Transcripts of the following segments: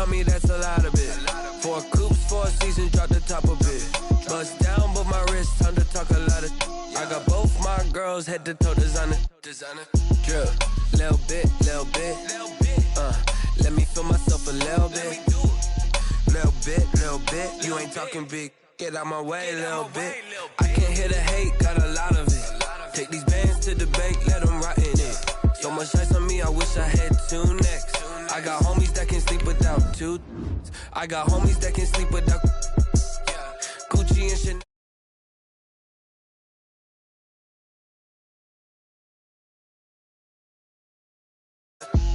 on me, that's a lot of it. 4 coops, 4 seasons, drop the top of it. Bust down, but my wrist, time to talk a lot of. I got both my girls head to toe designer. Drip, little bit. Let me feel myself a little bit. Little bit. You ain't talking big. Get out my way, little bit. I can't hear the hate, got a lot of it. Take these bands to the bank, let them rot in it. So much ice on me, I wish I had 2 necks. I got homies that can sleep without 2. I got homies that can sleep without Gucci and Chanel.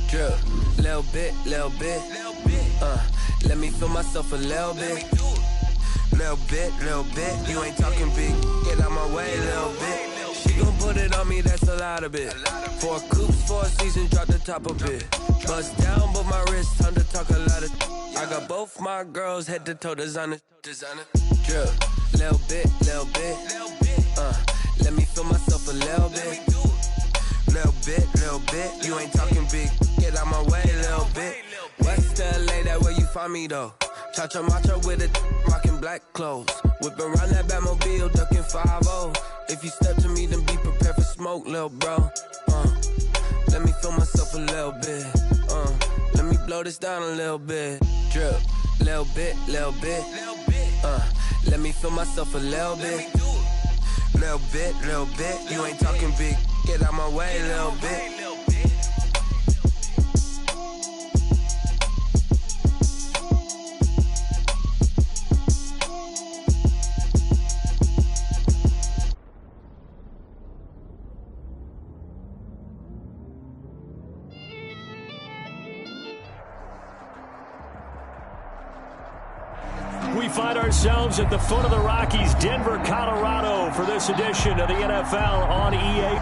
Drip, little bit. Let me feel myself a little bit. Little bit. You ain't talking big. Get out my way, little bit. She gon' put it on me, that's a lot of it. 4 coops, 4 seasons, drop the top of it. Bust down, but my wrist, time to talk a lot of. I got both my girls head to toe designer. Drip, little bit. Let me feel myself a little bit. Little bit. You ain't talking big. Get out my way, little bit. West LA, that where you find me though. Cha-cha macha with it, rockin' black clothes. Whip around that Batmobile, ducking 5-0. If you step to me, then be prepared for smoke, lil' bro. Let me feel myself a little bit. Let me blow this down a little bit. Drip, little bit. Let me feel myself a little bit. Little bit. You ain't talking big. Get out my way, little bit. We find ourselves at the foot of the Rockies, Denver, Colorado, for this edition of the NFL on EA.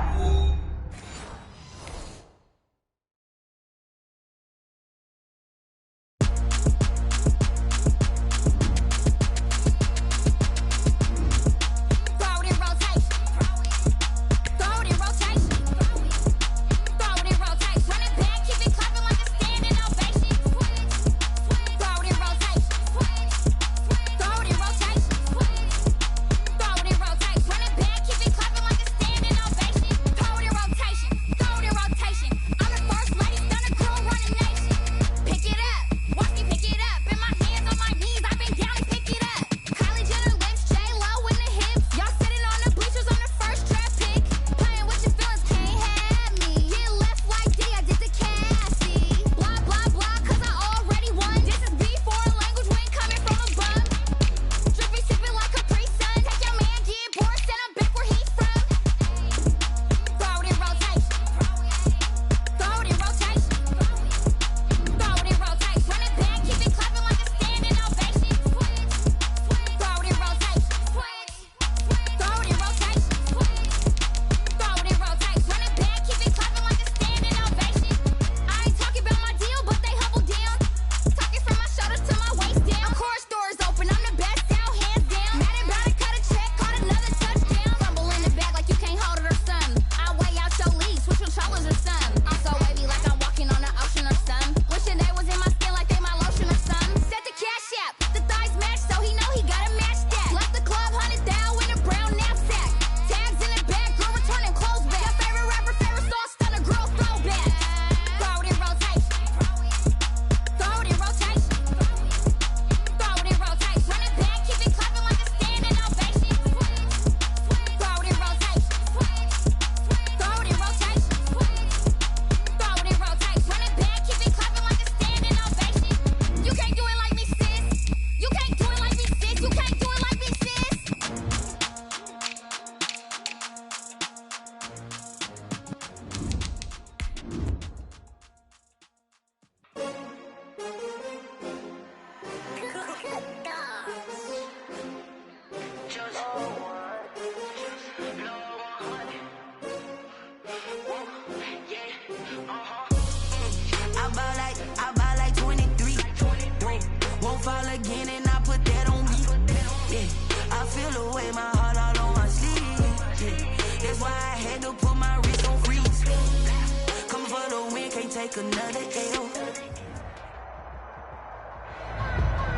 take another L.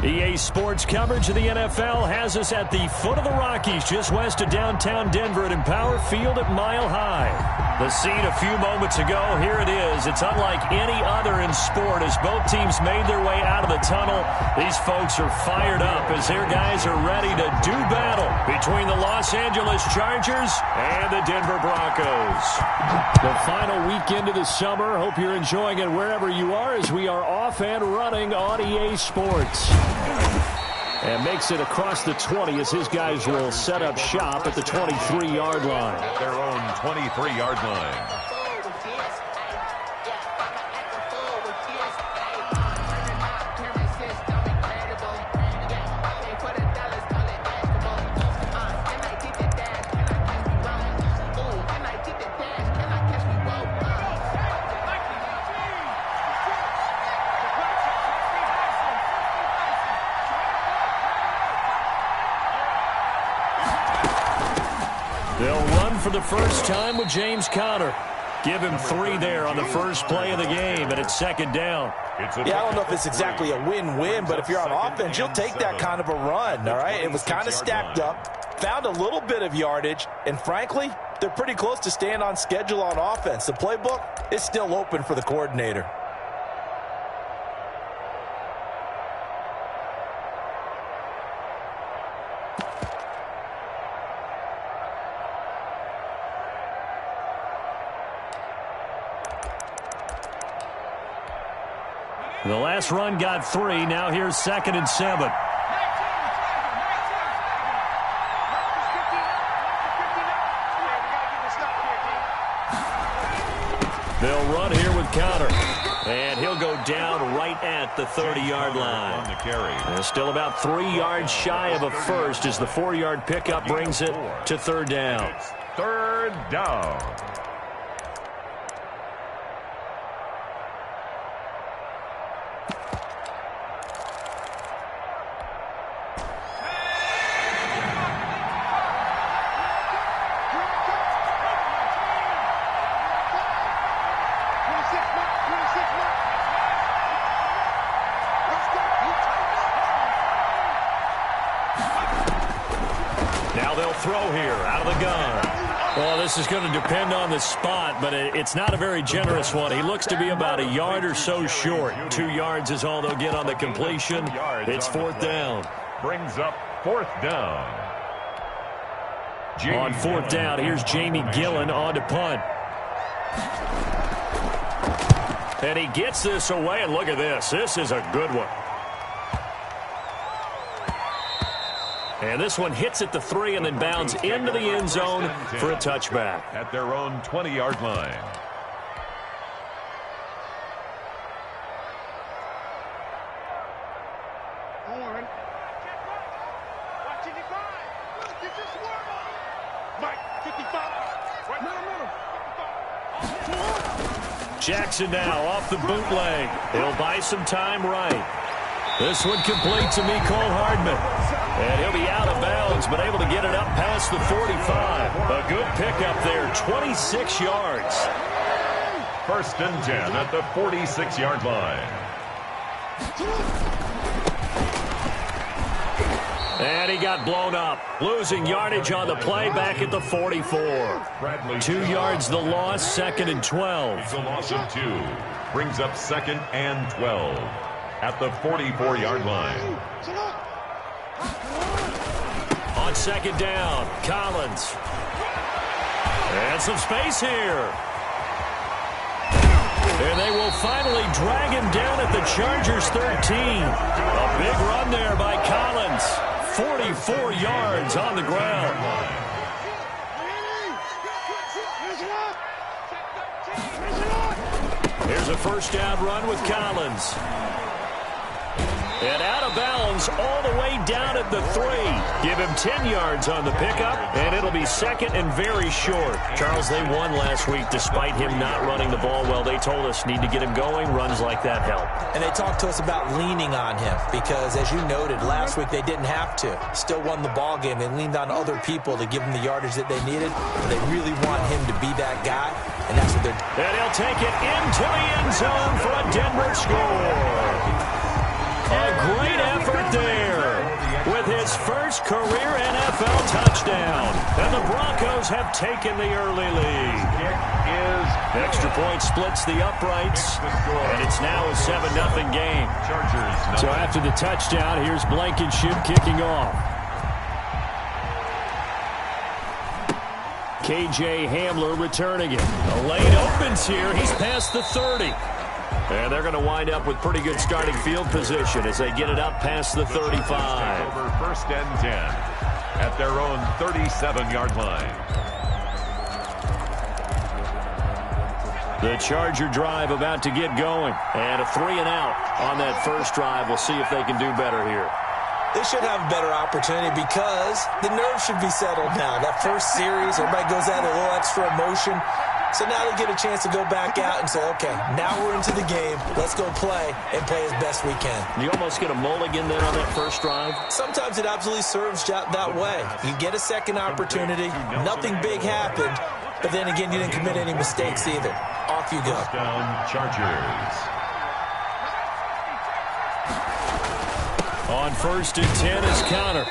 EA Sports coverage of the NFL has us at the foot of the Rockies, just west of downtown Denver at Empower Field at Mile High. The scene a few moments ago, here it is. It's unlike any other in sport as both teams made their way out of the tunnel. These folks are fired up as their guys are ready to do battle between the Los Angeles Chargers and the Denver Broncos. The final weekend of the summer. Hope you're enjoying it wherever you are as we are off and running on EA Sports. And makes it across the 20 as his guys will set up shop at the 23-yard line. At their own 23-yard line. They'll run for the first time with James Conner. Give him 3 there on the first play of the game, and it's second down. Yeah, I don't know if it's exactly a win-win, but if you're on offense, you'll take that kind of a run, all right? It was kind of stacked up, found a little bit of yardage, and frankly, they're pretty close to staying on schedule on offense. The playbook is still open for the coordinator. The last run got 3. Now here's 2nd and 7. They'll run here with Conner. And he'll go down right at the 30-yard line. On the carry. And still about 3 yards shy of a first as the 4-yard pickup brings it to 3rd down. It's 3rd down. Now they'll throw here out of the gun. Well, this is going to depend on the spot, but it's not a very generous one. He looks to be about a yard or so short. 2 yards is all they'll get on the completion. It's 4th down. Brings up 4th down. On 4th down, here's Jamie Gillen on to punt. And he gets this away, and look at this. This is a good one. And this one hits at the 3 and then bounds into the end zone for a touchback. At their own 20-yard line. Jackson now off the bootleg. He'll buy some time right. This one complete to Mecole Hardman. And he'll be out of bounds, but able to get it up past the 45. A good pickup there, 26 yards. 1st and 10 at the 46-yard line. And he got blown up. Losing yardage on the play back at the 44. 2 yards the loss, 2nd and 12. It's a loss of 2. Brings up 2nd and 12 at the 44-yard line. On 2nd down, Collins. And some space here. And they will finally drag him down at the Chargers 13. A big run there by Collins. 44 yards on the ground. Here's a 1st down run with Collins. And out of bounds all the way down at the 3. Give him 10 yards on the pickup, and it'll be 2nd and very short. Charles, they won last week despite him not running the ball well. They told us need to get him going. Runs like that help. And they talked to us about leaning on him because, as you noted, last week they didn't have to. Still won the ball game. They leaned on other people to give them the yardage that they needed. But they really want him to be that guy, and that's what they're doing. And he'll take it into the end zone for a Denver score. A great effort there with his first career NFL touchdown. And the Broncos have taken the early lead. Extra point splits the uprights, and it's now a 7-0 game. So after the touchdown, here's Blankenship kicking off. KJ Hamler returning it. The lane opens here. He's past the 30. And they're going to wind up with pretty good starting field position as they get it up past the 35. Over 1st and 10 at their own 37-yard line. The Charger drive about to get going. And a 3-and-out on that first drive. We'll see if they can do better here. They should have a better opportunity because the nerves should be settled now. That first series, everybody goes out a little extra emotion. So now they get a chance to go back out and say, okay, now we're into the game. Let's go play and play as best we can. You almost get a mulligan then on that first drive? Sometimes it absolutely serves that way. You get a second opportunity. Nothing big happened. But then again, you didn't commit any mistakes either. Off you go. Down Chargers. On 1st and 10 is Connor.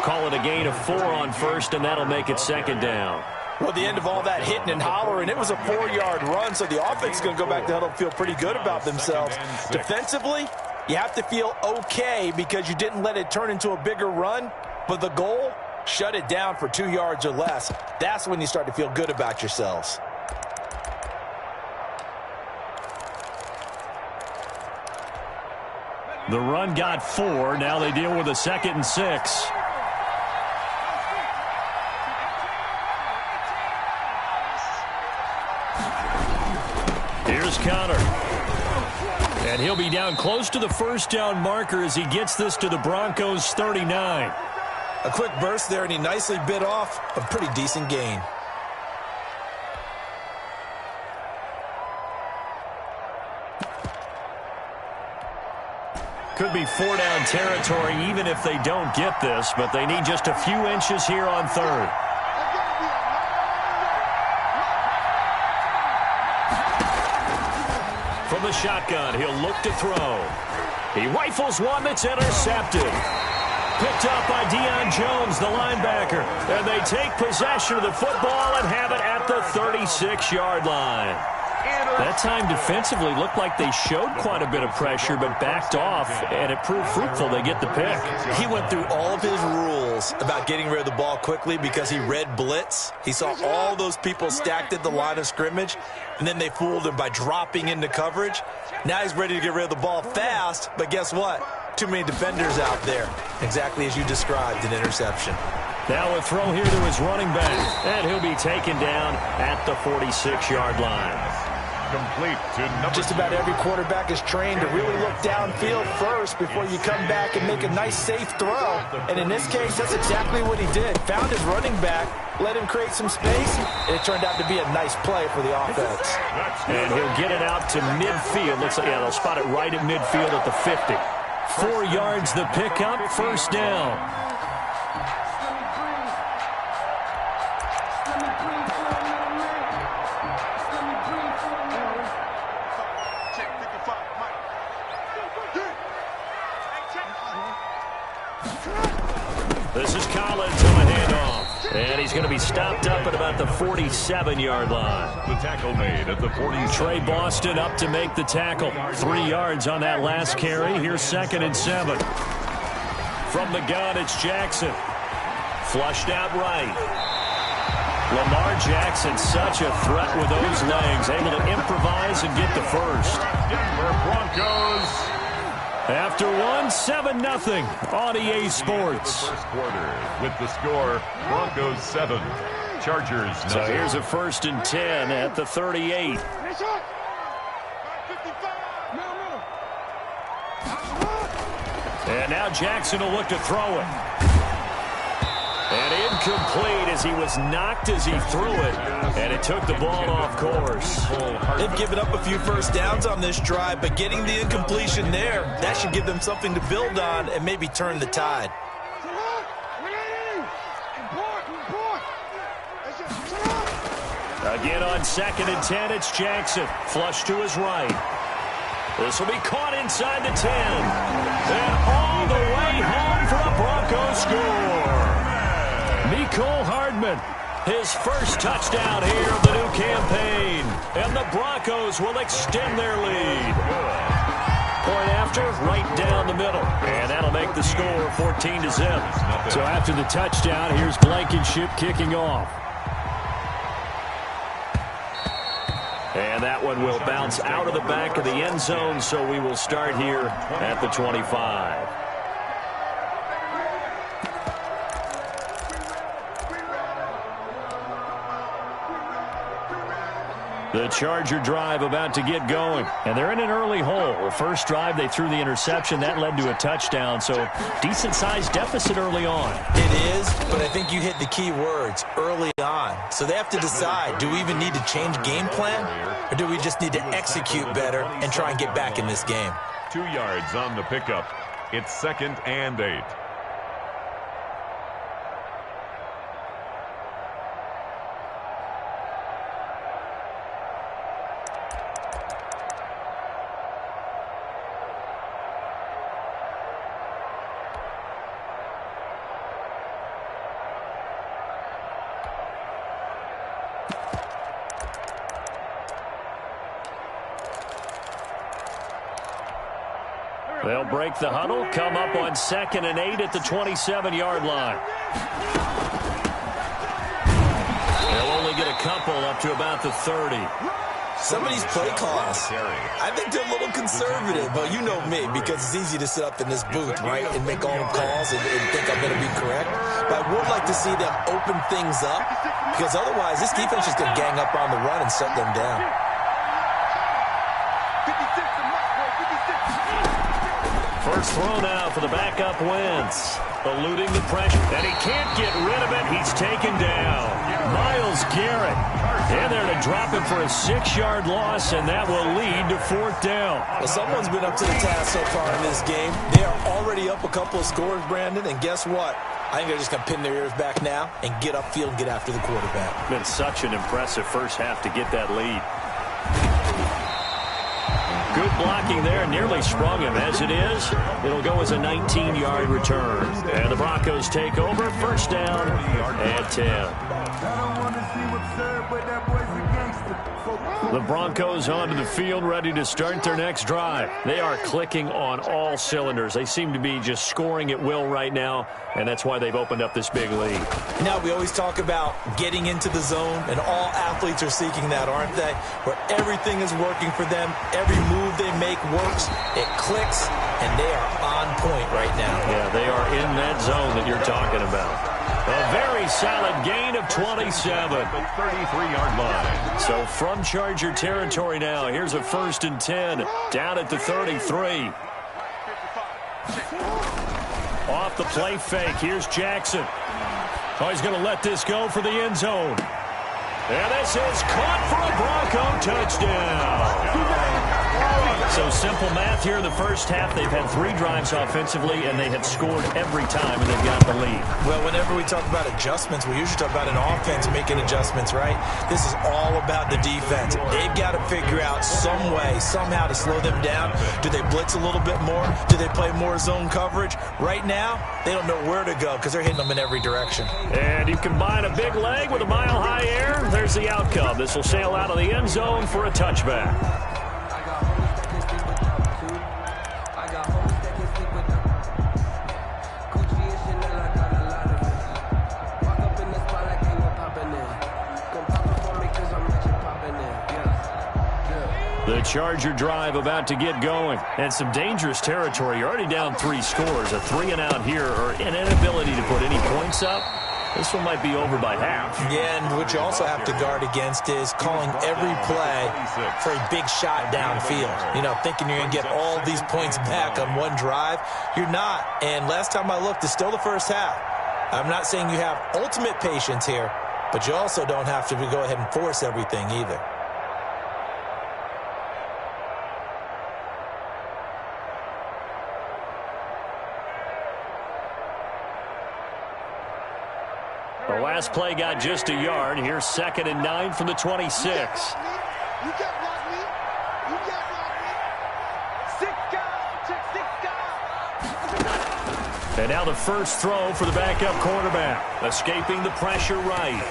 Call it a gain of 4 on 1st, and that'll make it 2nd down. Well, at the end of all that hitting and hollering, it was a 4-yard run, so the offense is going to go back to huddle and feel pretty good about themselves. Defensively, you have to feel okay because you didn't let it turn into a bigger run, but the goal, shut it down for 2 yards or less. That's when you start to feel good about yourselves. The run got 4. Now they deal with a 2nd and 6. Here's Connor. And he'll be down close to the first down marker as he gets this to the Broncos 39. A quick burst there, and he nicely bit off a pretty decent gain. Could be 4-down territory even if they don't get this, but they need just a few inches here on 3rd. From the shotgun, he'll look to throw. He rifles one that's intercepted. Picked up by Deion Jones, the linebacker. And they take possession of the football and have it at the 36-yard line. That time defensively looked like they showed quite a bit of pressure but backed off, and it proved fruitful. They get the pick. He went through all of his rules about getting rid of the ball quickly because he read blitz. He saw all those people stacked at the line of scrimmage, and then they fooled him by dropping into coverage. Now he's ready to get rid of the ball fast, but guess what? Too many defenders out there. Exactly as you described, an interception. Now a throw here to his running back, and he'll be taken down at the 46-yard line. Complete to number Just about every quarterback is trained to really look downfield first before you come back and make a nice, safe throw. And in this case, that's exactly what he did. Found his running back, let him create some space, and it turned out to be a nice play for the offense. And he'll get it out to midfield. Looks like, yeah, they'll spot it right at midfield at the 50. 4 yards the pickup, 1st down. This is Collins on the handoff. And he's going to be stopped up at about the 47-yard line. The tackle made at the 40. Trey Boston up to make the tackle. 3 yards on that last carry. Here's 2nd and 7. From the gun, it's Jackson. Flushed out right. Lamar Jackson, such a threat with those legs. Able to improvise and get the first. Denver Broncos. After 7-0 on EA Sports. First quarter with the score, Broncos 7, Chargers 9. So here's a 1st and 10 at the 38. And now Jackson will look to throw it. And incomplete as he was knocked as he threw it. And it took the ball off course. They've given up a few first downs on this drive, but getting the incompletion there, that should give them something to build on and maybe turn the tide. Again on 2nd and 10, it's Jackson. Flush to his right. This will be caught inside the 10. And all the way home for a Broncos score. Mecole Hardman, his first touchdown here of the new campaign. And the Broncos will extend their lead. Point after, right down the middle. And that'll make the score 14-0. So after the touchdown, here's Blankenship kicking off. And that one will bounce out of the back of the end zone, so we will start here at the 25. The Charger drive about to get going, and they're in an early hole. First drive, they threw the interception. That led to a touchdown, so decent-sized deficit early on. It is, but I think you hit the key words, early on. So they have to decide, do we even need to change game plan, or do we just need to execute better and try and get back in this game? 2 yards on the pickup. It's 2nd and 8. They'll break the huddle, come up on 2nd and 8 at the 27-yard line. They'll only get a couple up to about the 30. Some of these play calls, I think they're a little conservative, but you know me, because it's easy to sit up in this booth, right, and make all the calls and think I'm going to be correct. But I would like to see them open things up, because otherwise this defense is going to gang up on the run and shut them down. First throw now for the backup Wentz. Eluding the pressure, and he can't get rid of it. He's taken down. Myles Garrett in there to drop him for a 6-yard loss, and that will lead to 4th down. Well, someone's been up to the task so far in this game. They are already up a couple of scores, Brandon, and guess what? I think they're just going to pin their ears back now and get upfield and get after the quarterback. Been such an impressive first half to get that lead. Good blocking there, nearly sprung him. As it is, it'll go as a 19-yard return. And the Broncos take over, first down and 10. The Broncos onto the field, ready to start their next drive. They are clicking on all cylinders. They seem to be just scoring at will right now, and that's why they've opened up this big lead. Now, we always talk about getting into the zone, and all athletes are seeking that, aren't they? Where everything is working for them, every move they make works, it clicks, and they are on point right now. Yeah, they are in that zone that you're talking about. A very solid gain of 27. The 33-yard line. So from Charger territory now, here's a 1st and 10 down at the 33. Off the play fake, here's Jackson. Oh, he's going to let this go for the end zone. And this is caught for a Bronco touchdown. So simple math here in the first half. They've had 3 drives offensively, and they have scored every time, and they've got the lead. Well, whenever we talk about adjustments, we usually talk about an offense making adjustments, right? This is all about the defense. They've got to figure out some way, somehow to slow them down. Do they blitz a little bit more? Do they play more zone coverage? Right now, they don't know where to go because they're hitting them in every direction. And you combine a big leg with a mile-high air, there's the outcome. This will sail out of the end zone for a touchback. The Charger drive about to get going. And some dangerous territory. You're already down 3 scores. A 3-and-out here, or an inability to put any points up. This one might be over by half. Yeah, and what you also have to guard against is calling every play for a big shot downfield. You know, thinking you're going to get all these points back on one drive. You're not. And last time I looked, it's still the first half. I'm not saying you have ultimate patience here, but you also don't have to go ahead and force everything either. The last play got just a yard. Here's 2nd and 9 from the 26. And now the first throw for the backup quarterback. Escaping the pressure right.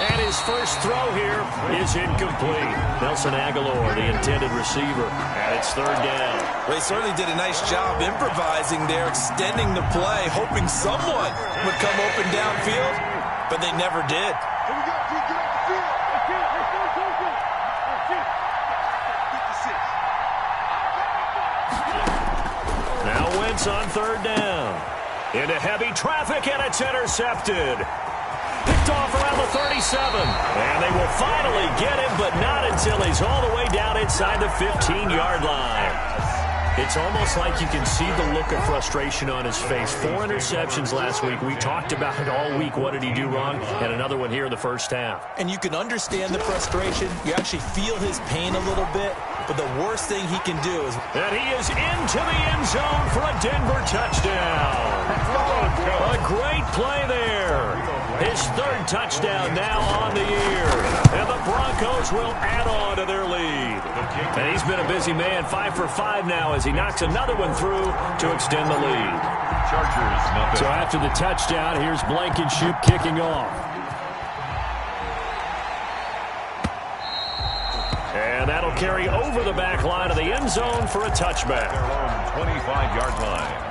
And his first throw here is incomplete. Nelson Aguilar, the intended receiver. And it's third down. Well, he certainly did a nice job improvising there, extending the play, hoping someone would come open downfield, but they never did. Now Wentz on third down. Into heavy traffic, and it's intercepted. Picked off around the 37. And they will finally get him, but not until he's all the way down inside the 15-yard line. It's almost like you can see the look of frustration on his face. 4 interceptions last week. We talked about it all week. What did he do wrong? And another one here in the first half. And you can understand the frustration. You actually feel his pain a little bit. But the worst thing he can do is... And he is into the end zone for a Denver touchdown. A great play there. His third touchdown now on the year. And the Broncos will add on to their lead. And he's been a busy man. 5 for 5 now as he knocks another one through to extend the lead. So after the touchdown, here's Blankenship kicking off. And that'll carry over the back line of the end zone for a touchback. 25-yard line.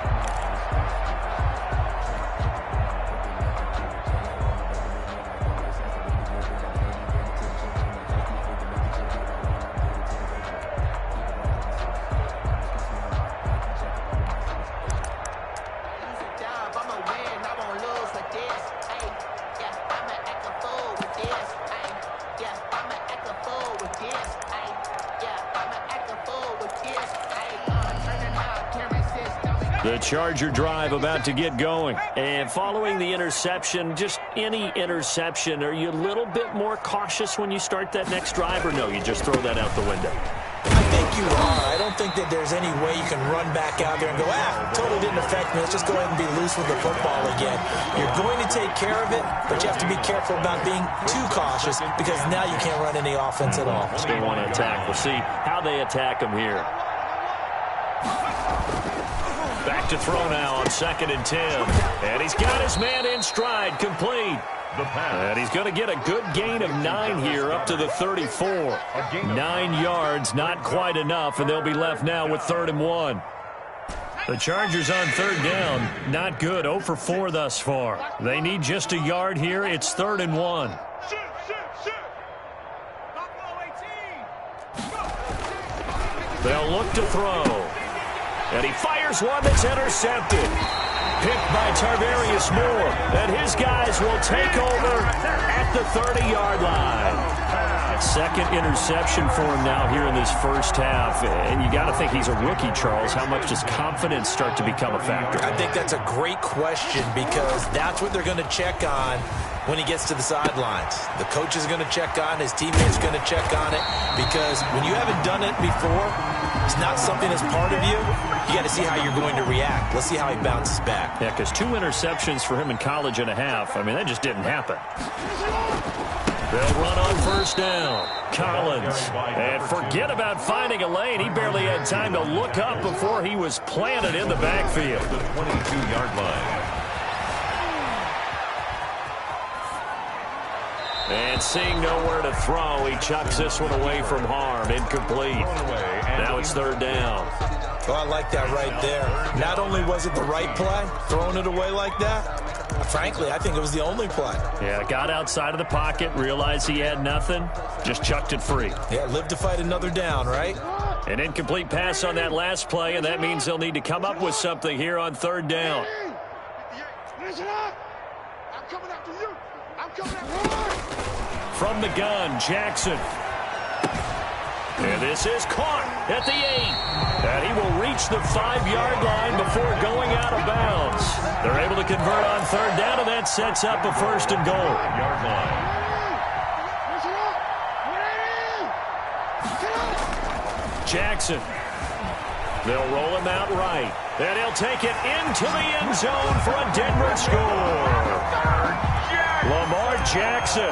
The Charger drive about to get going. And following the interception, just any interception, are you a little bit more cautious when you start that next drive, or no, you just throw that out the window? I think you are. I don't think that there's any way you can run back out there and go, totally didn't affect me. Let's just go ahead and be loose with the football again. You're going to take care of it, but you have to be careful about being too cautious because now you can't run any offense at all. Still want to attack. We'll see how they attack him here. Back to throw now on 2nd and 10. And he's got his man in stride, complete. And he's going to get a good gain of 9 here up to the 34. 9 yards, not quite enough, and they'll be left now with 3rd and 1. The Chargers on 3rd down, not good, 0 for 4 thus far. They need just a yard here. It's 3rd and 1. They'll look to throw. And he fires one that's intercepted. Picked by Tarvarius Moore. And his guys will take over at the 30-yard line. Second interception for him now here in this first half. And you got to think he's a rookie, Charles. How much does confidence start to become a factor? I think that's a great question because that's what they're going to check on when he gets to the sidelines. The coach is going to check on, his teammates going to check on it, because when you haven't done it before, it's not something that's part of you. You got to see how you're going to react. Let's see how he bounces back. Yeah, because 2 interceptions for him in college and a half. I mean, that just didn't happen. They'll run on 1st down. Collins. And forget about finding a lane. He barely had time to look up before he was planted in the backfield. The 22-yard line. And seeing nowhere to throw, he chucks this one away from harm. Incomplete. Now it's 3rd down. Oh, I like that right there. Not only was it the right play, throwing it away like that, frankly, I think it was the only play. Yeah, got outside of the pocket, realized he had nothing, just chucked it free. Yeah, live to fight another down, right? An incomplete pass on that last play, and that means they'll need to come up with something here on 3rd down. I'm coming after you. I'm coming after you. From the gun, Jackson. And this is caught at the 8. And he will reach the 5-yard line before going out of bounds. They're able to convert on 3rd down, and that sets up a 1st and goal. 5-yard line. Jackson. They'll roll him out right. And he'll take it into the end zone for a Denver score. Lamar Jackson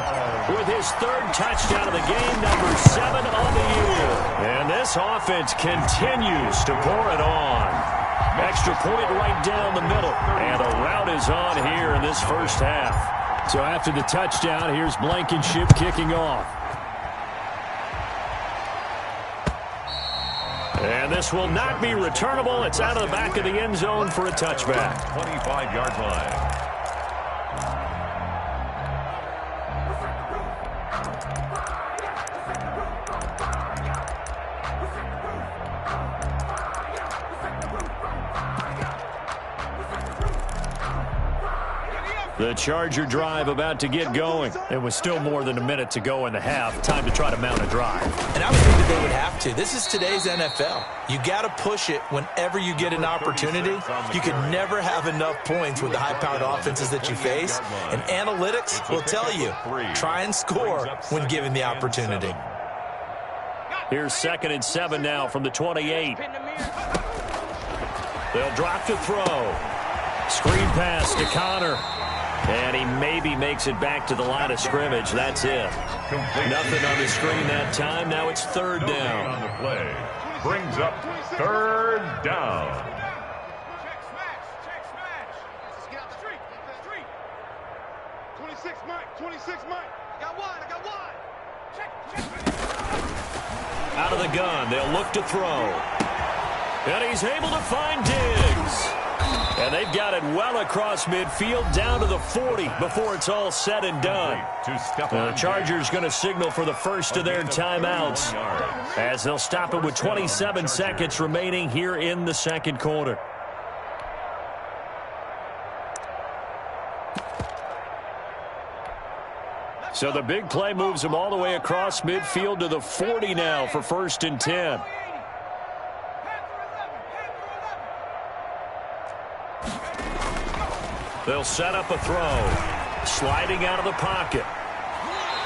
with his 3rd touchdown of the game, number 7 on the year. And this offense continues to pour it on. Extra point right down the middle. And a rout is on here in this first half. So after the touchdown, here's Blankenship kicking off. And this will not be returnable. It's out of the back of the end zone for a touchback. 25-yard line. The Charger drive about to get going. It was still more than a minute to go in the half. Time to try to mount a drive. And I would think that they would have to. This is today's NFL. You got to push it whenever you get an opportunity. You can never have enough points with the high-powered offenses that you face. And analytics will tell you, try and score when given the opportunity. Here's 2nd and 7 now from the 28. They'll drop to throw. Screen pass to Connor. And he maybe makes it back to the line of scrimmage. That's it. Nothing on the screen that time. Now it's 3rd down. On the play. Brings up 3rd down. Check smash. Let's get out the street. 26 Mike. 26 Mike. I got one. Check. Out of the gun. They'll look to throw. And he's able to find Diggs. And they've got it well across midfield down to the 40 before it's all said and done. The Chargers going to signal for the first of their timeouts as they'll stop it with 27 seconds remaining here in the second quarter. So the big play moves them all the way across midfield to the 40 now for 1st and 10. They'll set up a throw. Sliding out of the pocket.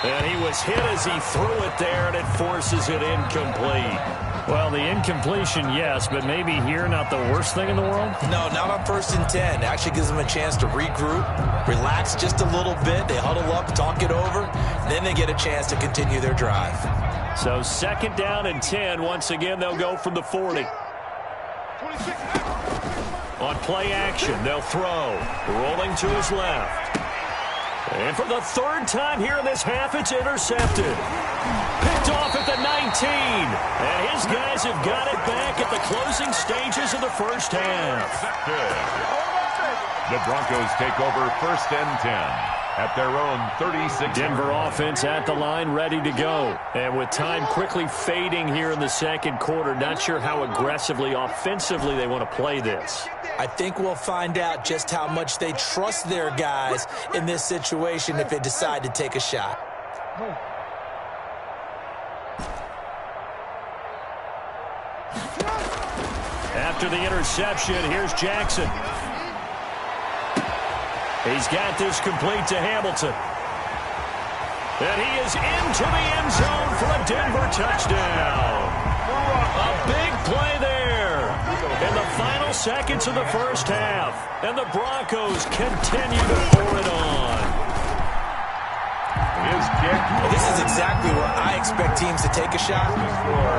And he was hit as he threw it there, and it forces it incomplete. Well, the incompletion, yes, but maybe here not the worst thing in the world? No, not on 1st and 10. It actually gives them a chance to regroup, relax just a little bit. They huddle up, talk it over, then they get a chance to continue their drive. So 2nd down and 10. Once again, they'll go from the 40. 26. On play action, they'll throw. Rolling to his left. And for the 3rd time here in this half, it's intercepted. Picked off at the 19. And his guys have got it back at the closing stages of the first half. The Broncos take over 1st and 10. At their own 36. Denver offense at the line, ready to go. And with time quickly fading here in the second quarter, not sure how aggressively, offensively they want to play this. I think we'll find out just how much they trust their guys in this situation if they decide to take a shot. After the interception, here's Jackson. He's got this complete to Hamilton. And he is into the end zone for a Denver touchdown. A big play there in the final seconds of the first half. And the Broncos continue to pour it on. His kick. This is exactly where I expect teams to take a shot.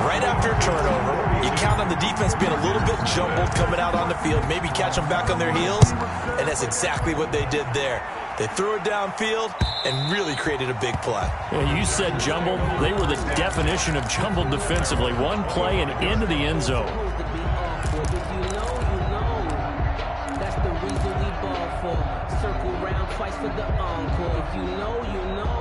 Right after a turnover, you count on the defense being a little bit jumbled coming out on the field, maybe catch them back on their heels, and that's exactly what they did there. They threw it downfield and really created a big play. Well, you said jumbled. They were the definition of jumbled defensively. One play and into the end zone. That's the reason we ball for. Circle round twice for the encore. If you know, you know.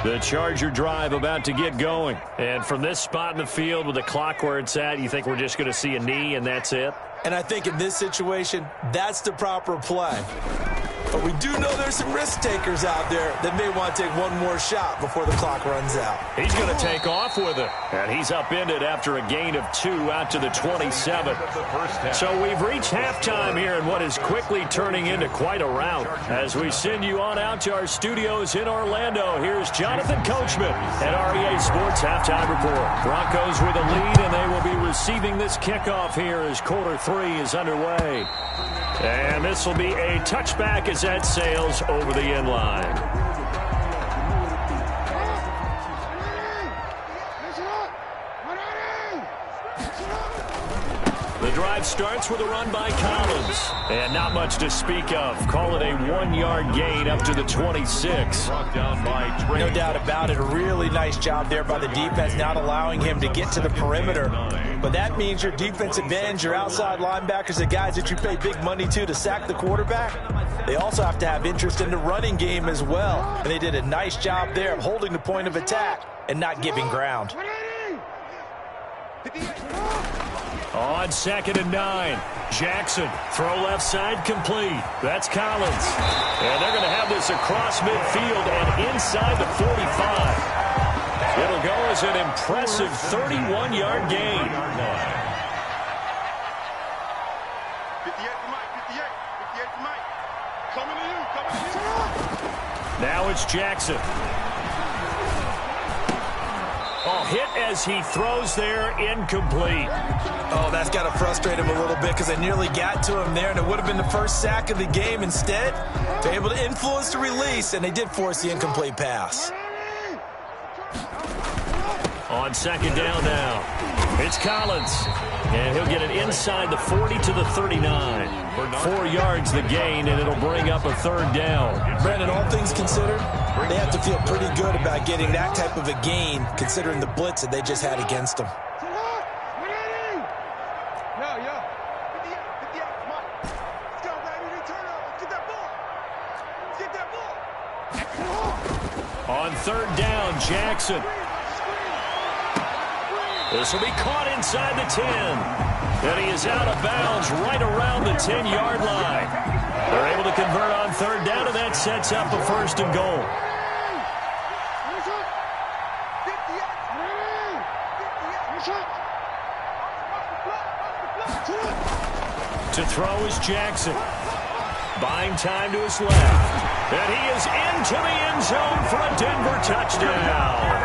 The Charger drive about to get going. And from this spot in the field with the clock where it's at, you think we're just going to see a knee and that's it? And I think in this situation, that's the proper play. But we do know there's some risk takers out there that may want to take one more shot before the clock runs out. He's going to take off with it. And he's upended after a gain of 2 out to the 27. So we've reached halftime here in what is quickly turning into quite a rout. As we send you on out to our studios in Orlando, here's Jonathan Coachman at REA Sports Halftime Report. Broncos with a lead, and they will be receiving this kickoff here as quarter 3 is underway. And this will be a touchback as that sails over the end line. drive starts with a run by Collins. And not much to speak of. Call it a 1-yard gain up to the 26. No doubt about it. A really nice job there by the defense, not allowing him to get to the perimeter. But that means your defensive ends, your outside linebackers, the guys that you pay big money to sack the quarterback, they also have to have interest in the running game as well. And they did a nice job there of holding the point of attack and not giving ground. On 2nd and 9, Jackson, throw left side complete. That's Collins. And they're going to have this across midfield and inside the 45. It'll go as an impressive 31-yard gain. 58 to Mike. Coming to you. Now it's Jackson. Oh, hit as he throws there, incomplete. Oh, that's got to frustrate him a little bit because they nearly got to him there, and it would have been the first sack of the game. Instead, they're able to influence the release, and they did force the incomplete pass. On 2nd down now, it's Collins. And he'll get it inside the 40 to the 39. 4 yards the gain, and it'll bring up a 3rd down. Brandon, all things considered, they have to feel pretty good about getting that type of a gain, considering the blitz that they just had against them. On 3rd down, Jackson. This will be caught inside the 10. And he is out of bounds right around the 10-yard line. They're able to convert on 3rd down, and that sets up a 1st and goal. To throw is Jackson. Buying time to his left. And he is into the end zone for a Denver touchdown.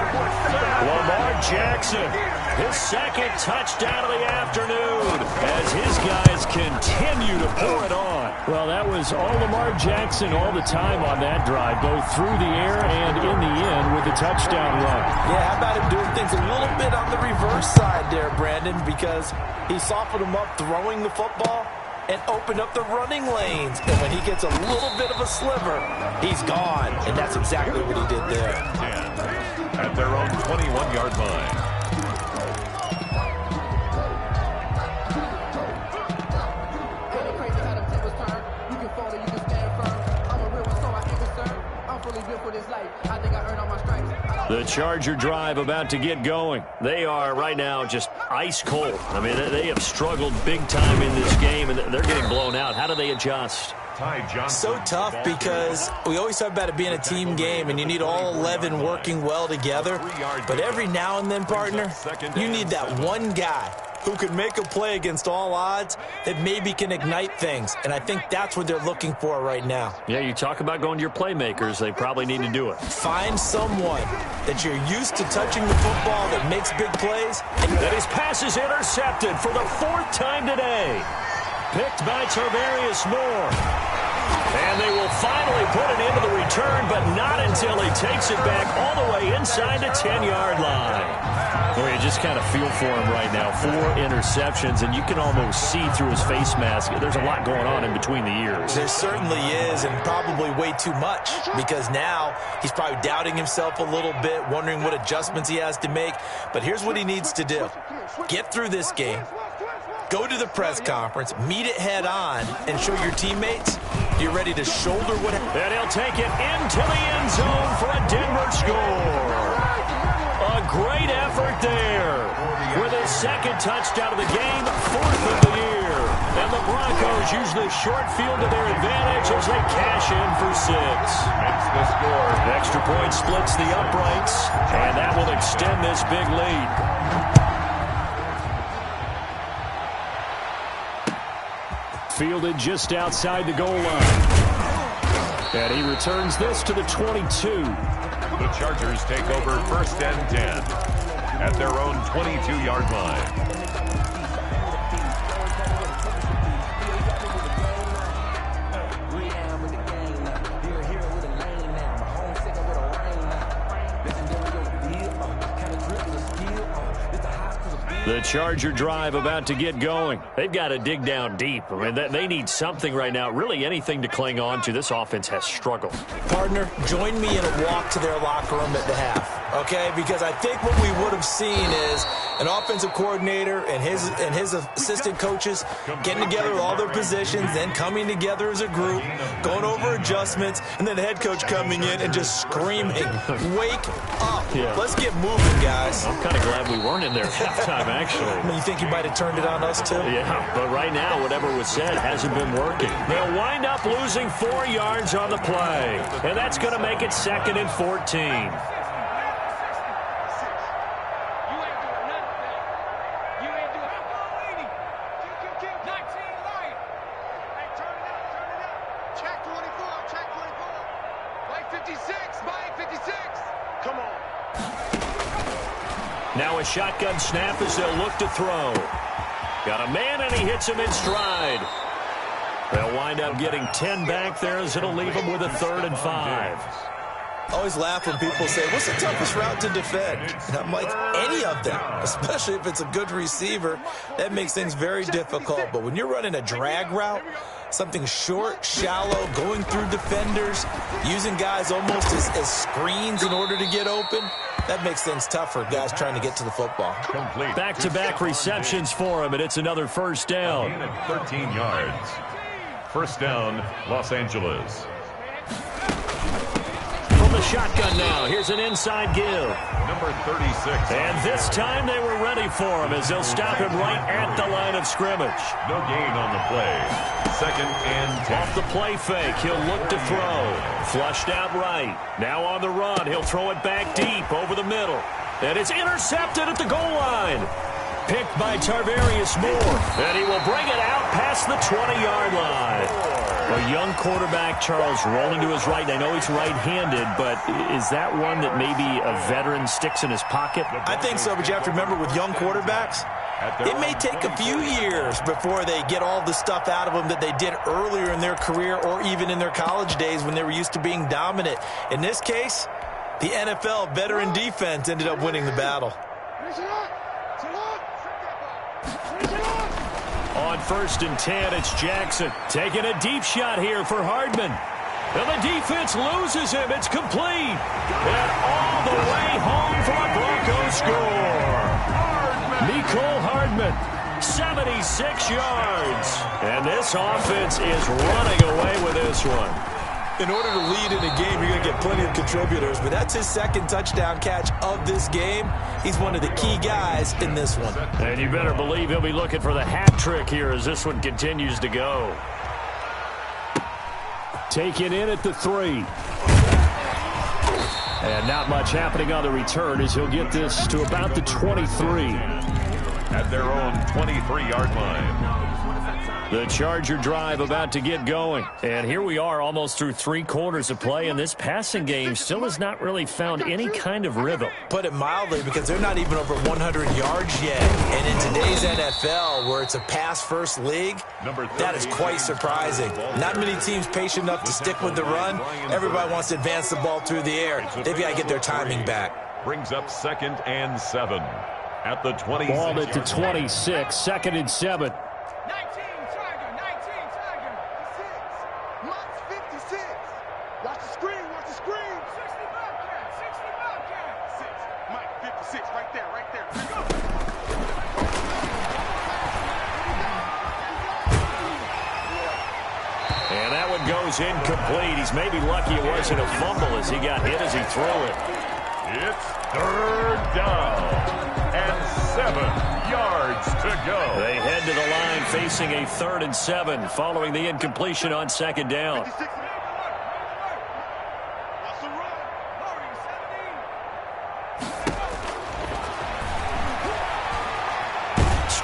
Lamar Jackson, his 2nd touchdown of the afternoon as his guys continue to pour it on. Well, that was all Lamar Jackson all the time on that drive, both through the air and in the end with the touchdown run. Yeah, how about him doing things a little bit on the reverse side there, Brandon, because he softened him up throwing the football and opened up the running lanes. And when he gets a little bit of a sliver, he's gone. And that's exactly what he did there. At their own 21-yard line. The Charger drive about to get going. They are right now just ice cold. I mean, they have struggled big time in this game, and they're getting blown out. How do they adjust? So tough because we always talk about it being a team game, and you need all 11 working well together. But every now and then, partner, you need that one guy who can make a play against all odds that maybe can ignite things. And I think that's what they're looking for right now. Yeah, you talk about going to your playmakers. They probably need to do it. Find someone that you're used to touching the football that makes big plays. That his pass is intercepted for the 4th time today. Picked by Tarvarius Moore. And they will finally put it into the return, but not until he takes it back all the way inside the 10-yard line. Well, you just kind of feel for him right now. 4 interceptions, and you can almost see through his face mask. There's a lot going on in between the ears. There certainly is, and probably way too much, because now he's probably doubting himself a little bit, wondering what adjustments he has to make. But here's what he needs to do. Get through this game. Go to the press conference, meet it head on, and show your teammates you're ready to shoulder what. And he'll take it into the end zone for a Denver score. A great effort there. With his 2nd touchdown of the game, 4th of the year. And the Broncos use the short field to their advantage as they cash in for 6. Makes the score. Extra point splits the uprights, and that will extend this big lead. Fielded just outside the goal line. And he returns this to the 22. The Chargers take over 1st and 10 at their own 22-yard line. The Charger drive about to get going. They've got to dig down deep. I mean, they need something right now, really anything to cling on to. This offense has struggled. Partner, join me in a walk to their locker room at the half, okay? Because I think what we would have seen is an offensive coordinator and his assistant coaches getting together with all their positions, then coming together as a group, going over adjustments, and then the head coach coming in and just screaming, "Wake up. Yeah. Let's get moving, guys." I'm kind of glad we weren't in there at halftime, actually. I mean, you think you might have turned it on us, too? Yeah, but right now, whatever was said hasn't been working. They'll wind up losing 4 yards on the play, and that's going to make it 2nd and 14. Now a shotgun snap as they'll look to throw. Got a man, and he hits him in stride. They'll wind up getting 10 back there as it'll leave them with a 3rd and 5. I always laugh when people say, what's the toughest route to defend? And I'm like, any of them, especially if it's a good receiver. That makes things very difficult. But when you're running a drag route, something short, shallow, going through defenders, using guys almost as screens in order to get open, that makes things tough for guys trying to get to the football. Complete. Back-to-back receptions for him, and it's another 1st down. 13 yards. 1st down, Los Angeles. From the shotgun now, here's an inside give. Number 36. And this time they were ready for him as they'll stop him right at the line of scrimmage. No gain on the play. 2nd and 10. Off the play fake, he'll look to throw. Flushed out right. Now on the run, he'll throw it back deep over the middle. And it's intercepted at the goal line. Picked by Tarvarius Moore. And he will bring it out past the 20-yard line. A young quarterback, Charles, rolling to his right. I know he's right-handed, but is that one that maybe a veteran sticks in his pocket? I think so, but you have to remember with young quarterbacks, it may take a few years before they get all the stuff out of them that they did earlier in their career or even in their college days when they were used to being dominant. In this case, the NFL veteran defense ended up winning the battle. On 1st and 10, it's Jackson taking a deep shot here for Hardman. And the defense loses him. It's complete. And all the way home for a Broncos score. Mecole Hardman, 76 yards. And this offense is running away with this one. In order to lead in a game, you're going to get plenty of contributors, but that's his 2nd touchdown catch of this game. He's one of the key guys in this one. And you better believe he'll be looking for the hat trick here as this one continues to go. Taken in at the 3. And not much happening on the return as he'll get this to about the 23. At their own 23-yard line. The Charger drive about to get going. And here we are almost through 3 quarters of play, and this passing game still has not really found any kind of rhythm. Put it mildly, because they're not even over 100 yards yet. And in today's NFL, where it's a pass-first league, that is quite surprising. Not many teams patient enough to stick with the run. Everybody wants to advance the ball through the air. They've got to get their timing back. Brings up 2nd and 7 at the 26. Ball at the 26, 2nd and 7. Incomplete. He's maybe lucky it wasn't a fumble as he got hit as he threw it. It's 3rd down and 7 yards to go. They head to the line facing a 3rd and 7 following the incompletion on 2nd down.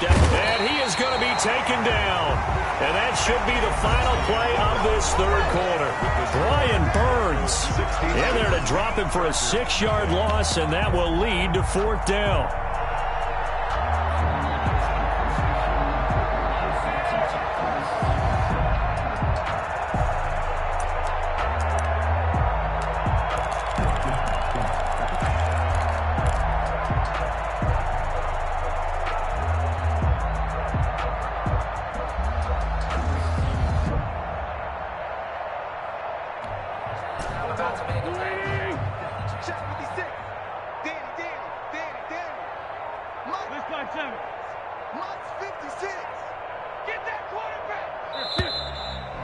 And he is going to be taken down. And that should be the final play of this 3rd quarter. Brian Burns in there to drop him for a 6-yard loss, and that will lead to 4th down.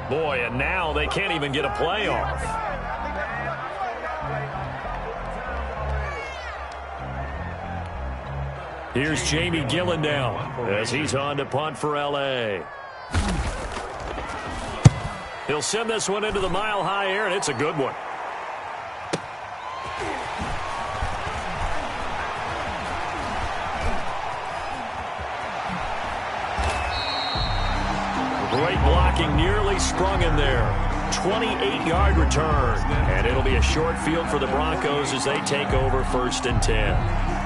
Boy, and now they can't even get a play off. Here's Jamie Gillen as he's on to punt for L.A. He'll send this one into the mile-high air, and it's a good one. Great blocking, nearly sprung in there. 28-yard return. And it'll be a short field for the Broncos as they take over 1st and 10.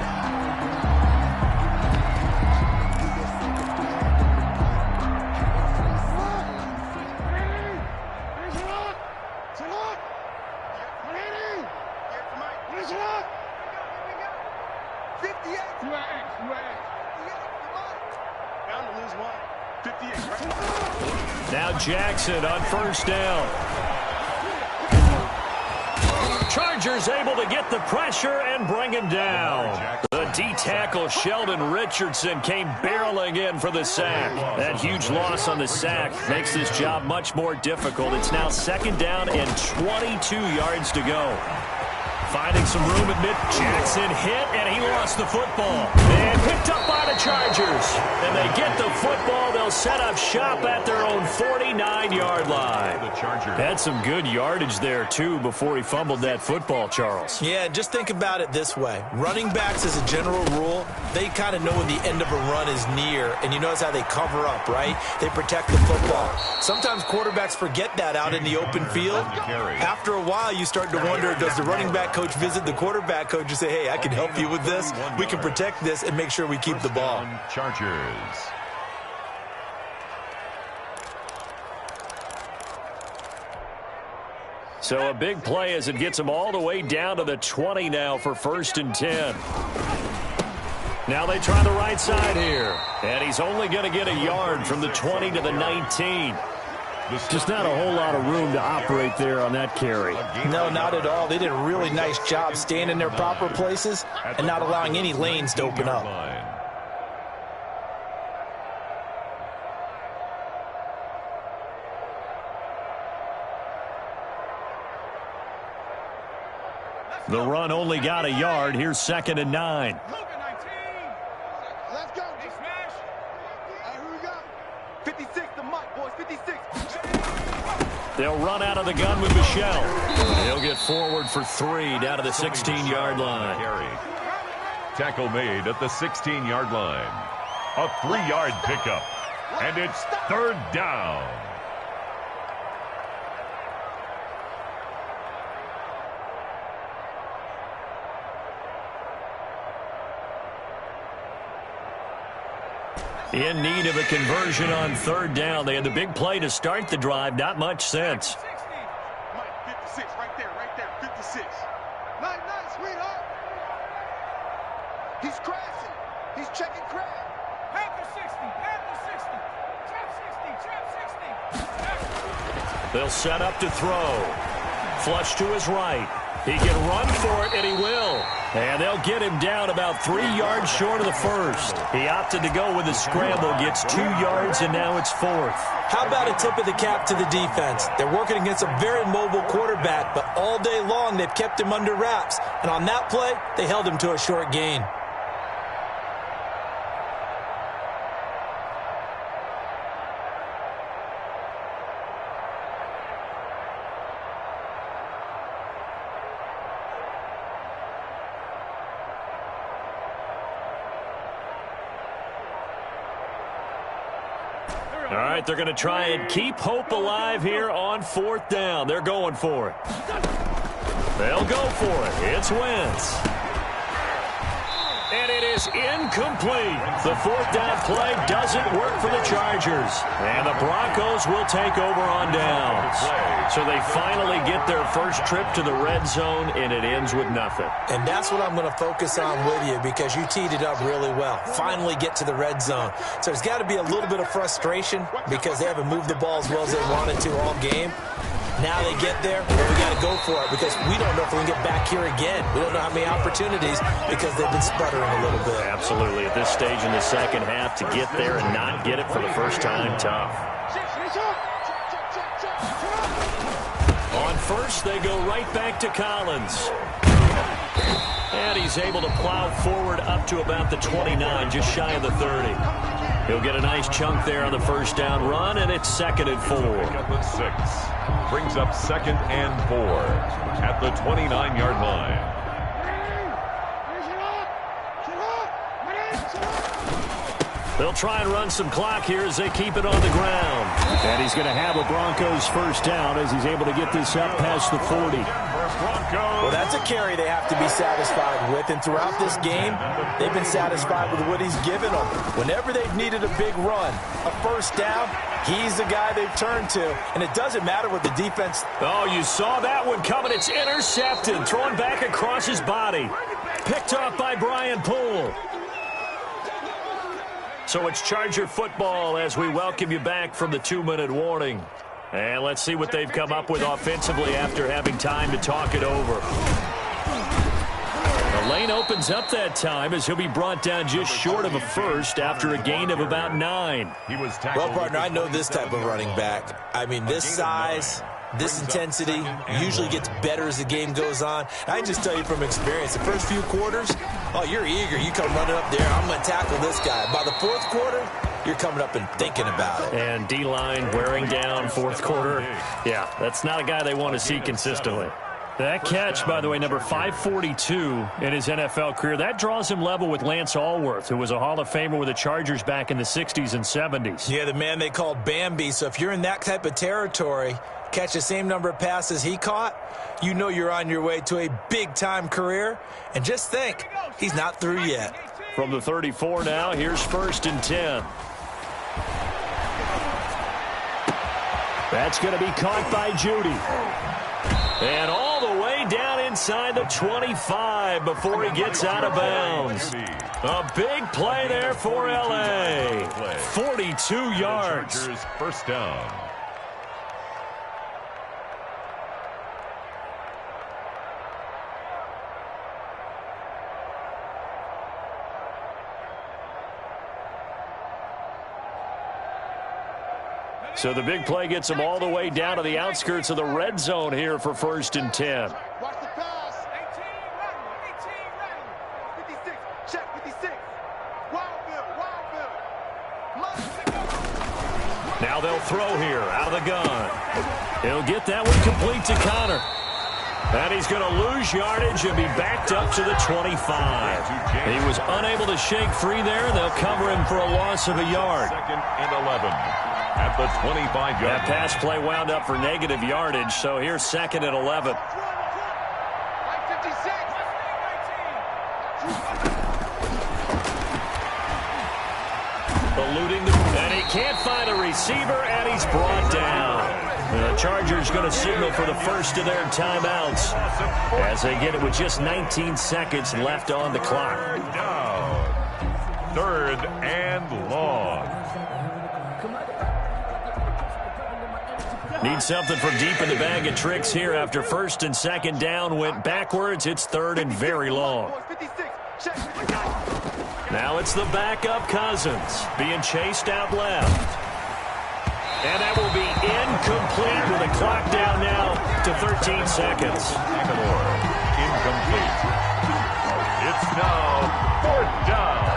Now Jackson on 1st down. Chargers able to get the pressure and bring him down. The D-tackle Sheldon Richardson came barreling in for the sack. That huge loss on the sack makes this job much more difficult. It's now 2nd down and 22 yards to go. Finding some room at mid. Jackson hit, and he lost the football. And picked up by the Chargers. And they get the football. They'll set up shop at their own 49-yard line. Had some good yardage there, too, before he fumbled that football, Charles. Yeah, just think about it this way. Running backs, as a general rule, they kind of know when the end of a run is near. And you notice how they cover up, right? They protect the football. Sometimes quarterbacks forget that out in the open field. After a while, you start to wonder, does the running back coach visit the quarterback coach and say, hey, I can help you with this. We can protect this and make sure we keep the ball. Chargers. So a big play as it gets him all the way down to the 20 now for 1st and 10. Now they try the right side here. And he's only going to get a yard from the 20 to the 19. Just not a whole lot of room to operate there on that carry. No, not at all. They did a really nice job staying in their proper places and not allowing any lanes to open up. The run only got a yard. Here's 2nd and 9. Let's go. Smash. Here we go. 56 to Mike, boys. 56. They'll run out of the gun with Michelle. He'll get forward for 3 down to the 16-yard line. Tackle made at the 16-yard line. A 3-yard pickup. And it's 3rd down. In need of a conversion on 3rd down. They had the big play to start the drive. Not much sense. Mike, 56, right there, 56. Nice, sweetheart. He's crashing. He's checking crash. Panther 60, trap 60. They'll set up to throw. Flush to his right. He can run for it, and he will. And they'll get him down about 3 yards short of the 1st. He opted to go with a scramble, gets 2 yards, and now it's 4th. How about a tip of the cap to the defense? They're working against a very mobile quarterback, but all day long they've kept him under wraps. And on that play, they held him to a short gain. All right, they're going to try and keep hope alive here on 4th down. They're going for it. They'll go for it. It's Wentz. And it is incomplete. The 4th down play doesn't work for the Chargers. And the Broncos will take over on downs. So they finally get their first trip to the red zone, and it ends with nothing. And that's what I'm going to focus on with you, because you teed it up really well. Finally get to the red zone. So there's got to be a little bit of frustration because they haven't moved the ball as well as they wanted to all game. Now they get there, but we got to go for it because we don't know if we can get back here again. We don't know how many opportunities because they've been sputtering a little bit. Absolutely. At this stage in the second half, to get there and not get it for the first time, tough. On first, they go right back to Collins. And he's able to plow forward up to about the 29, just shy of the 30. He'll get a nice chunk there on the first down run, and it's 2nd and 4. Brings up 2nd and 4 at the 29-yard line. They'll try and run some clock here as they keep it on the ground. And he's going to have a Broncos first down as he's able to get this up past the 40. Well, that's a carry they have to be satisfied with. And throughout this game, they've been satisfied with what he's given them. Whenever they've needed a big run, a first down, he's the guy they've turned to. And it doesn't matter what the defense... Oh, you saw that one coming. It's intercepted. Thrown back across his body. Picked off by Brian Poole. So it's Charger football as we welcome you back from the 2-minute warning. And let's see what they've come up with offensively after having time to talk it over. The lane opens up that time as he'll be brought down just short of a first after a gain of about 9. Well, partner, I know this type of running back. I mean, this size, this intensity usually gets better as the game goes on. I can just tell you from experience, the first few quarters, oh, you're eager. You come running up there, I'm going to tackle this guy. By the fourth quarter, you're coming up and thinking about it. And D-line wearing down fourth quarter. Yeah, that's not a guy they want to see consistently. That catch, by the way, number 542 in his NFL career, that draws him level with Lance Allworth, who was a Hall of Famer with the Chargers back in the 60s and 70s. Yeah, the man they called Bambi. So if you're in that type of territory, catch the same number of passes he caught, you know you're on your way to a big-time career. And just think, he's not through yet. From the 34 now, here's 1st and 10. That's going to be caught by Judy. And all the way down inside the 25 before he gets out of bounds. A big play there for L.A. 42 yards. First down. So the big play gets him all the way down to the outskirts of the red zone here for 1st and 10. Watch the pass. 18 ready. 56. Check 56. Wildville. Now they'll throw here out of the gun. He'll get that one complete to Connor. And he's going to lose yardage and be backed up to the 25. He was unable to shake free there, and they'll cover him for a loss of a yard. 2nd and 11 at the 25-yard line. That pass play wound up for negative yardage, so here's 2nd and 11. Eluding the... And he can't find a receiver, and he's brought down. The Chargers going to signal for the first of their timeouts as they get it with just 19 seconds left on the clock. Down. 3rd and long. Need something from deep in the bag of tricks here after 1st and 2nd down went backwards. It's 3rd and very long. Now it's the backup Cousins being chased out left. And that will be incomplete with a clock down now to 13 seconds. Incomplete. It's now 4th down.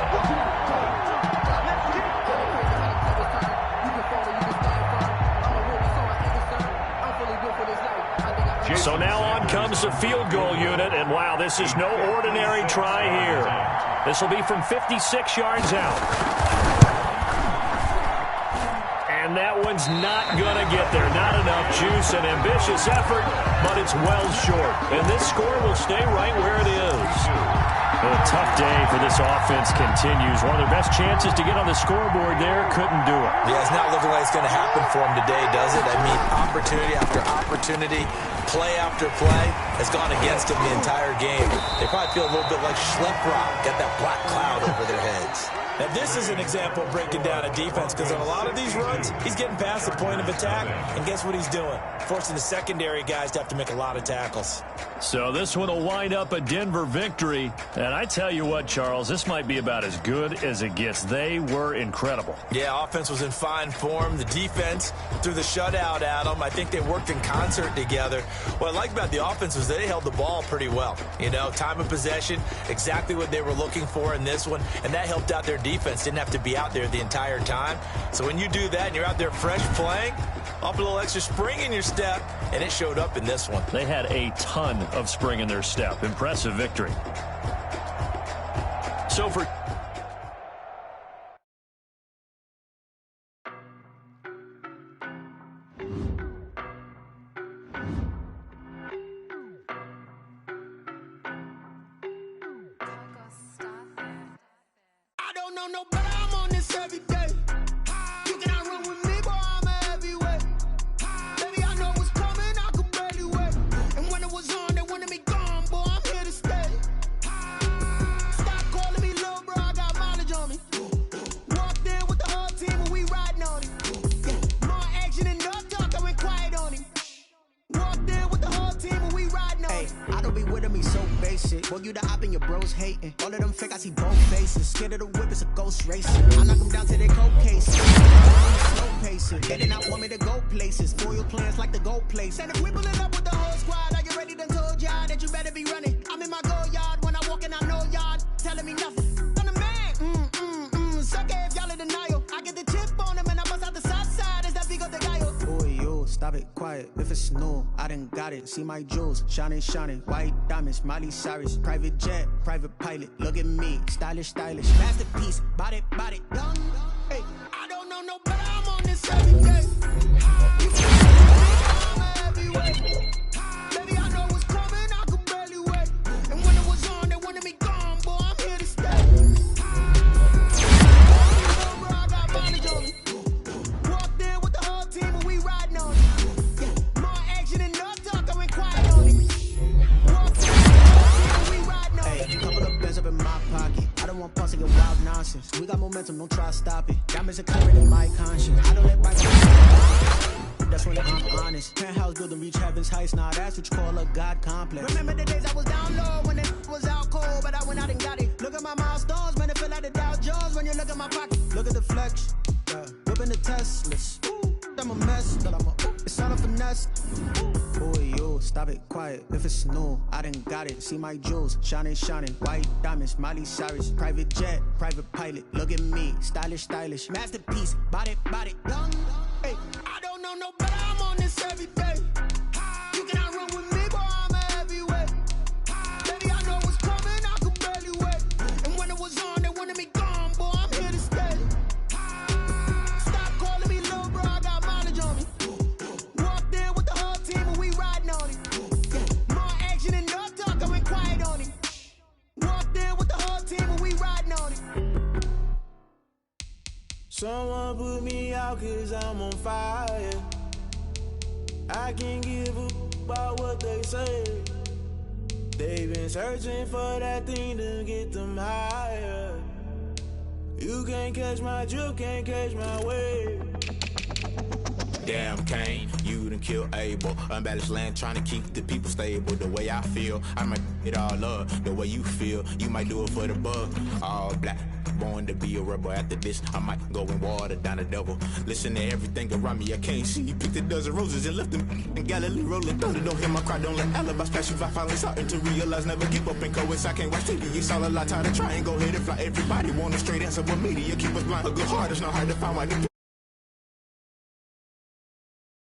So now on comes the field goal unit, and wow, this is no ordinary try here. This will be from 56 yards out. And that one's not going to get there. Not enough juice, an ambitious effort, but it's well short. And this score will stay right where it is. A tough day for this offense continues. One of their best chances to get on the scoreboard there, couldn't do it. Yeah, it's not looking like it's going to happen for them today, does it? I mean, opportunity after opportunity, play after play has gone against them the entire game. They probably feel a little bit like Schlepp Rock, got that black cloud over their heads. Now, this is an example of breaking down a defense, because on a lot of these runs, he's getting past the point of attack, and guess what he's doing? Forcing the secondary guys to have to make a lot of tackles. So this one will wind up a Denver victory. And I tell you what, Charles, this might be about as good as it gets. They were incredible. Yeah, offense was in fine form. The defense threw the shutout at them. I think they worked in concert together. What I like about the offense was they held the ball pretty well. You know, time of possession, exactly what they were looking for in this one, and that helped out their defense. Didn't have to be out there the entire time. So when you do that and you're out there fresh playing, up a little extra spring in your step, and it showed up in this one. They had a ton of spring in their step. Impressive victory. So for I don't know no better, I'm on this every day. You cannot run with me, boy, I'm a heavyweight. Baby, I know what's coming, I could barely wait. And when it was on, they wanted me gone, boy, I'm here to stay. Stop calling me little bro, I got mileage on me. Walked in with the whole team and we riding on him. Yeah, more action and no talk, I went quiet on him. Walked in with the whole team and we riding on him. I don't be with him, he's so basic. Boy, you the op and your bros hating. All of them fake, I see both faces. Scared of the whip, it's a ghost racer. I knock them down to their cold cases. Slow pacing. They did not want me to go places. Foil plans like the gold place. And if we pulling up with the whole squad, are you ready? Done told y'all that you better be running. I'm in my go yard when I walk in, I know y'all telling me nothing. I'm the man. Suck it if y'all in denial. I get the chip on him and I bust out the south side. Is that Vigo de Gallo? Boy, yo, stop it, quiet. If it's new, I done got it. See my jewels, shining, shining. White diamonds, Miley Cyrus. Private jet, private pilot. Look at me, stylish, stylish. Masterpiece, body, young. Hey, I don't know no better, I'm on this every day. You I'm a heavyweight. Baby, I know what's coming, I could barely wait. And when it was on, they wanted me gone, boy, I'm here to stay. Bro, I got mileage on me. Walked in with the whole team and we riding on it. Yeah, more action and no talk, I went quiet on it. Walked in with the whole team and we riding on it. Hey, couple of bands up in my pocket. I don't want pause to get wild nonsense. We got momentum, don't try to stop it. Diamonds are clearer than my conscience. I don't let bygones. That's when I'm honest. Penthouse building reach heaven's heights. Now that's what you call a God complex. Remember the days I was down low when it was out cold, but I went out and got it. Look at my milestones, man, it feel like the Dow Jones when you look at my pocket. Look at the flex. Whipping the Teslas. I'm a mess, but it's not a finesse. Boy, yo, stop it, quiet. If it's new, I done got it. See my jewels, shining, shining. White diamonds, Miley Cyrus. Private jet, private pilot. Look at me, stylish, stylish. Masterpiece, body, young. Hey, I don't know no better, I'm on this every day. You cannot run with me, boy, I'm a heavyweight. Baby, I know what's coming, I could barely wait. And when it was on, they wanted me gone, boy, I'm here to stay. Stop calling me little bro, I got mileage on me. Walked in with the whole team and we riding on it. Yeah, more action and no talk, I went quiet on it. Walked in with the whole team and we riding on it. Someone put me out cause I'm on fire. I can't give a about what they say. They've been searching for that thing to get them higher. You can't catch my drift, can't catch my wave. Damn Kane, you done kill Abel. Unbalanced land trying to keep the people stable. The way I feel, I might it all up. The way you feel, you might do it for the bug. All black, born to be a rebel. After this, I might go and water down the devil. Listen to everything around me, I can't see. Picked a dozen roses and left them in Galilee rolling. Thunder, don't hear my cry, don't let alibis pass you. I finally starting to realize, never give up and coincide. I can't watch TV, it's all a lot. Time to try and go ahead and fly. Everybody want a straight answer, but media keep us blind. A good heart is not hard to find.